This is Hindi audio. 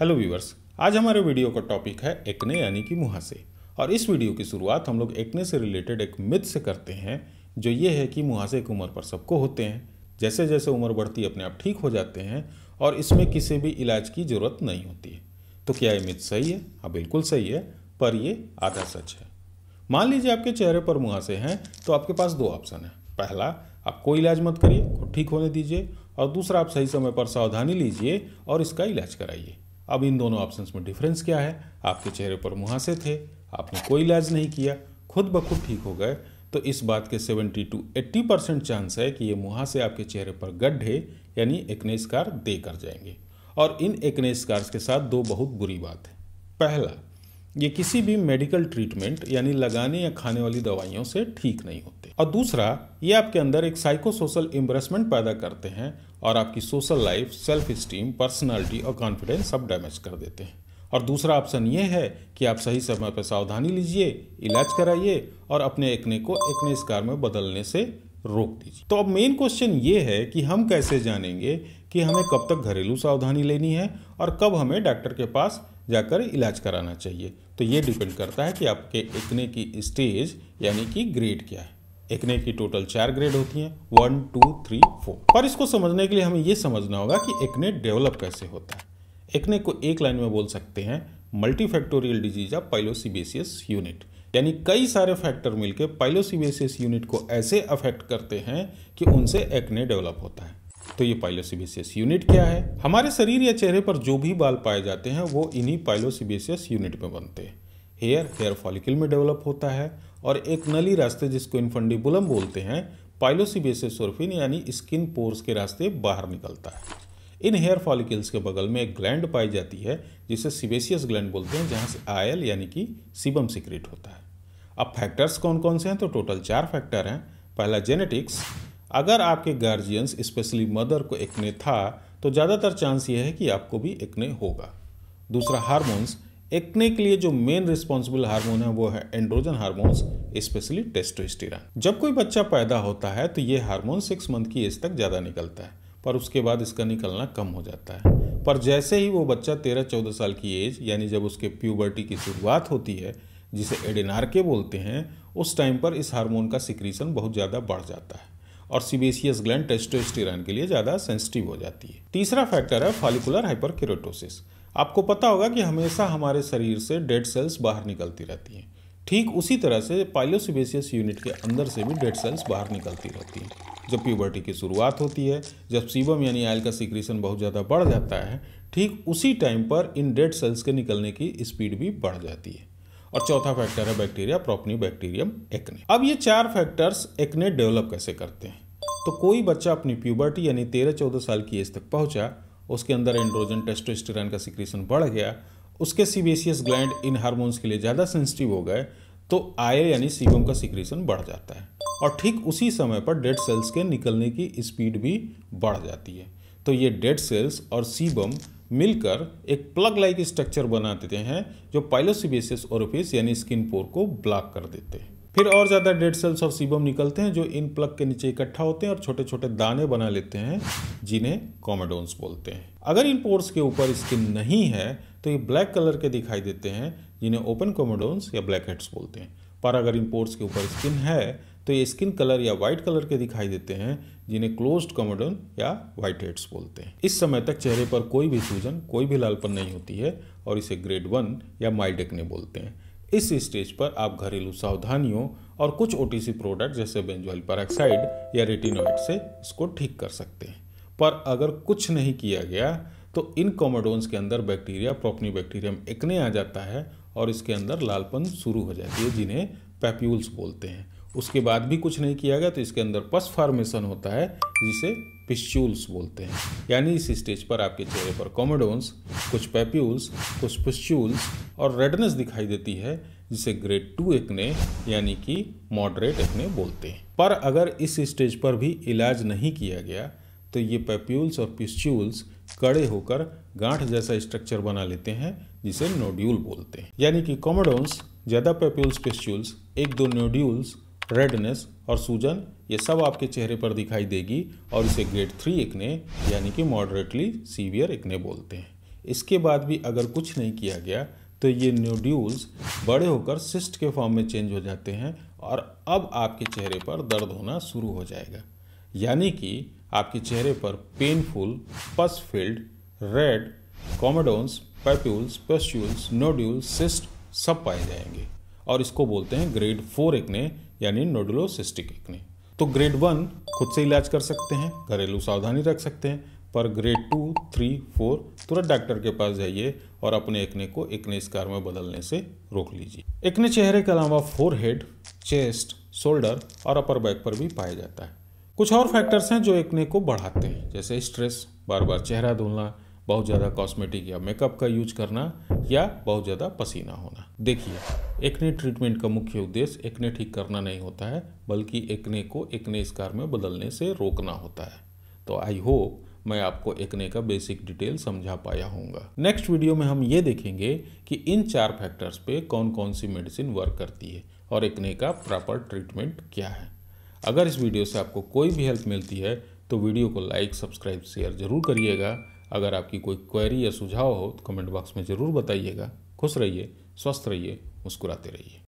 हेलो व्यूअर्स, आज हमारे वीडियो का टॉपिक है एक्ने यानी कि मुहासे। और इस वीडियो की शुरुआत हम लोग एक्ने से रिलेटेड एक मिथ से करते हैं, जो ये है कि मुहासे एक उम्र पर सबको होते हैं, जैसे जैसे उम्र बढ़ती है अपने आप ठीक हो जाते हैं और इसमें किसी भी इलाज की ज़रूरत नहीं होती है। तो क्या ये मिथ सही है? हाँ, बिल्कुल सही है, पर ये आधा सच है। मान लीजिए आपके चेहरे पर मुहासे हैं, तो आपके पास दो ऑप्शन है। पहला, आप कोई इलाज मत करिए, खुद ठीक होने दीजिए, और दूसरा, आप सही समय पर सावधानी लीजिए और इसका इलाज कराइए। अब इन दोनों ऑप्शंस में डिफरेंस क्या है? आपके चेहरे पर मुहासे थे, आपने कोई इलाज नहीं किया, खुद ब खुद ठीक हो गए, तो इस बात के 70 to 80% चांस है कि ये मुहासे आपके चेहरे पर गड्ढे यानी एक्ने स्कार दे कर जाएंगे। और इन एक्ने स्कार्स के साथ दो बहुत बुरी बात है। पहला, ये किसी भी मेडिकल ट्रीटमेंट यानी लगाने या खाने वाली दवाइयों से ठीक नहीं होते। और दूसरा, ये आपके अंदर एक साइकोसोशल एम्बरेसमेंट पैदा करते हैं और आपकी social life, self esteem, personality और कॉन्फिडेंस सब डैमेज कर देते हैं। और दूसरा ऑप्शन ये है कि आप सही समय पर सावधानी लीजिए, इलाज कराइए और अपने एक्ने को एक्ने स्कार में बदलने से रोक दीजिए। तो अब मेन क्वेश्चन ये है कि हम कैसे जानेंगे कि हमें कब तक घरेलू सावधानी लेनी है और कब हमें डॉक्टर के पास जाकर इलाज कराना चाहिए। तो ये डिपेंड करता है कि आपके एक्ने की स्टेज यानी कि ग्रेड क्या है। एक्ने की टोटल 4 ग्रेड होती हैं, 1, 2, 3, 4। पर इसको समझने के लिए हमें ये समझना होगा कि एक्ने डेवलप कैसे होता है। एक्ने को एक लाइन में बोल सकते हैं मल्टीफैक्टोरियल डिजीज ऑफ पाइलोसीबेसियस यूनिट, यानी कई सारे फैक्टर मिलकर पाइलोसीबेसियस यूनिट को ऐसे अफेक्ट करते हैं कि उनसे एक्ने डेवलप होता है। तो ये पाइलोसीबेसियस यूनिट क्या है? हमारे शरीर या चेहरे पर जो भी बाल पाए जाते हैं वो इन्हीं पाइलोसीबेसियस यूनिट में बनते हैं। हेयर फॉलिकल में डेवलप होता है और एक नली रास्ते, जिसको इनफंडिबुलम बोलते हैं, पाइलोसीबेसियस ओरिफिन यानी स्किन पोर्स के रास्ते बाहर निकलता है। इन हेयर फॉलिकल्स के बगल में एक ग्लैंड पाई जाती है जिसे सीबेसियस ग्लैंड बोलते हैं, जहां से आयल यानी कि सीबम सीक्रेट होता है। अब फैक्टर्स कौन कौन से हैं? तो टोटल 4 फैक्टर हैं। पहला, जेनेटिक्स। अगर आपके गार्जियंस स्पेशली मदर को एक्ने था तो ज़्यादातर चांस ये है कि आपको भी एक्ने होगा। दूसरा, हार्मोन्स। एक्ने के लिए जो मेन रिस्पॉन्सिबल हार्मोन है वो है एंड्रोजन हार्मोन्स, स्पेशली टेस्टोस्टेरोन। जब कोई बच्चा पैदा होता है तो ये हार्मोन 6 मंथ की एज तक ज़्यादा निकलता है, पर उसके बाद इसका निकलना कम हो जाता है। पर जैसे ही वो बच्चा 13-14 साल की एज यानी जब उसके प्यूबर्टी की शुरुआत होती है, जिसे एडेनार्के बोलते हैं, उस टाइम पर इस हार्मोन का सिक्रीशन बहुत ज़्यादा बढ़ जाता है और सीबेसियस ग्लैंड टेस्टोस्टेरोन के लिए ज़्यादा सेंसिटिव हो जाती है। तीसरा फैक्टर है फॉलिकुलर हाइपरकेराटोसिस। आपको पता होगा कि हमेशा हमारे शरीर से डेड सेल्स बाहर निकलती रहती हैं। ठीक उसी तरह से पाइलोसीबेसियस यूनिट के अंदर से भी डेड सेल्स बाहर निकलती रहती हैं। जब प्यूबर्टी की शुरुआत होती है, जब सीबम यानी आयल का सिक्रीशन बहुत ज़्यादा बढ़ जाता है, ठीक उसी टाइम पर इन डेड सेल्स के निकलने की स्पीड भी बढ़ जाती है। और चौथा फैक्टर है बैक्टीरिया, प्रोपनीबैक्टीरियम एक्ने। अब ये 4 फैक्टर्स एक्ने डेवलप कैसे करते हैं? तो कोई बच्चा अपनी प्यूबर्टी यानी 13-14 साल की एज तक पहुंचा, उसके अंदर एंड्रोजन टेस्टोस्टेरोन का सिक्रीशन बढ़ गया, उसके सीबेसियस ग्लैंड इन हार्मोन्स के लिए ज़्यादा सेंसिटिव हो गए, तो आयल यानी सीबम का सिक्रीशन बढ़ जाता है और ठीक उसी समय पर डेड सेल्स के निकलने की स्पीड भी बढ़ जाती है। तो ये डेड सेल्स और सीबम मिलकर एक प्लग लाइक स्ट्रक्चर बना देते हैं, जो पाइलोसीबेसियस ओरिफिस यानी स्किन पोर को ब्लॉक कर देते हैं। फिर और ज़्यादा डेड सेल्स और सीबम निकलते हैं, जो इन प्लग के नीचे इकट्ठा होते हैं और छोटे छोटे दाने बना लेते हैं, जिन्हें कोमेडोन्स बोलते हैं। अगर इन पोर्स के ऊपर स्किन नहीं है तो ये ब्लैक कलर के दिखाई देते हैं, जिन्हें ओपन कोमेडोन्स या ब्लैक हेड्स बोलते हैं। पर अगर इन पोर्स के ऊपर स्किन है तो ये स्किन कलर या वाइट कलर के दिखाई देते हैं, जिन्हें क्लोज्ड कोमेडोन या वाइट हेड्स बोलते हैं। इस समय तक चेहरे पर कोई भी सूजन, कोई भी लालपन नहीं होती है और इसे ग्रेड 1 या माइल्ड एक्ने बोलते हैं। इस स्टेज पर आप घरेलू सावधानियों और कुछ ओटीसी प्रोडक्ट जैसे बेंजोइल पेरोक्साइड या रेटिनोइड से इसको ठीक कर सकते हैं। पर अगर कुछ नहीं किया गया तो इन कोमेडोन्स के अंदर बैक्टीरिया, प्रोपनीबैक्टीरियम एक्ने आ जाता है और इसके अंदर लालपन शुरू हो जाती है, जिन्हें पैप्यूल्स बोलते हैं। उसके बाद भी कुछ नहीं किया गया तो इसके अंदर पस फॉर्मेशन होता है, जिसे पिस्चूल्स बोलते हैं। यानी इस स्टेज पर आपके चेहरे पर कोमेडोन्स, कुछ पैप्यूल्स, कुछ पिस्चूल्स और रेडनेस दिखाई देती है, जिसे ग्रेड 2 एक्ने यानी कि मॉडरेट एक्ने बोलते हैं। पर अगर इस स्टेज पर भी इलाज नहीं किया गया तो ये पैप्यूल्स और पिस्चूल्स कड़े होकर गांठ जैसा स्ट्रक्चर बना लेते हैं, जिसे नोड्यूल बोलते हैं। यानी कि कोमेडोन्स, ज़्यादा पैप्यूल्स, पिस्चूल्स, 1-2 नोड्यूल्स, रेडनेस और सूजन, ये सब आपके चेहरे पर दिखाई देगी और इसे ग्रेड 3 एक्ने यानी कि मॉडरेटली सीवियर एक्ने बोलते हैं। इसके बाद भी अगर कुछ नहीं किया गया तो ये नोड्यूल्स बड़े होकर सिस्ट के फॉर्म में चेंज हो जाते हैं और अब आपके चेहरे पर दर्द होना शुरू हो जाएगा। यानी कि आपके चेहरे पर पेनफुल, पस field, red, comedones, papules, pustules, nodules, cyst सब पाए जाएंगे और इसको बोलते हैं ग्रेड 4 एक्ने यानी नोडुलोसिस्टिक एक्ने। तो ग्रेड 1 खुद से इलाज कर सकते हैं, घरेलू सावधानी रख सकते हैं, पर ग्रेड 2, 3, 4 तुरंत डॉक्टर के पास जाइए और अपने एक्ने को एक्ने स्कार में बदलने से रोक लीजिए। एक्ने चेहरे के अलावा फोरहेड, चेस्ट, शोल्डर और अपर बैक पर भी पाया जाता है। कुछ और फैक्टर्स हैं जो एक्ने को बढ़ाते हैं, जैसे स्ट्रेस, बार बार चेहरा धुलना, बहुत ज़्यादा कॉस्मेटिक या मेकअप का यूज करना या बहुत ज़्यादा पसीना होना। देखिए, एक्ने ट्रीटमेंट का मुख्य उद्देश्य एक्ने ठीक करना नहीं होता है, बल्कि एक्ने को एक्ने स्कार में बदलने से रोकना होता है। तो आई होप मैं आपको एक्ने का बेसिक डिटेल समझा पाया होऊंगा। नेक्स्ट वीडियो में हम ये देखेंगे कि इन 4 फैक्टर्स पे कौन कौन सी मेडिसिन वर्क करती है और एक्ने का प्रॉपर ट्रीटमेंट क्या है। अगर इस वीडियो से आपको कोई भी हेल्प मिलती है तो वीडियो को लाइक, सब्सक्राइब, शेयर जरूर करिएगा। अगर आपकी कोई क्वेरी या सुझाव हो तो कमेंट बॉक्स में ज़रूर बताइएगा। खुश रहिए, स्वस्थ रहिए, मुस्कुराते रहिए।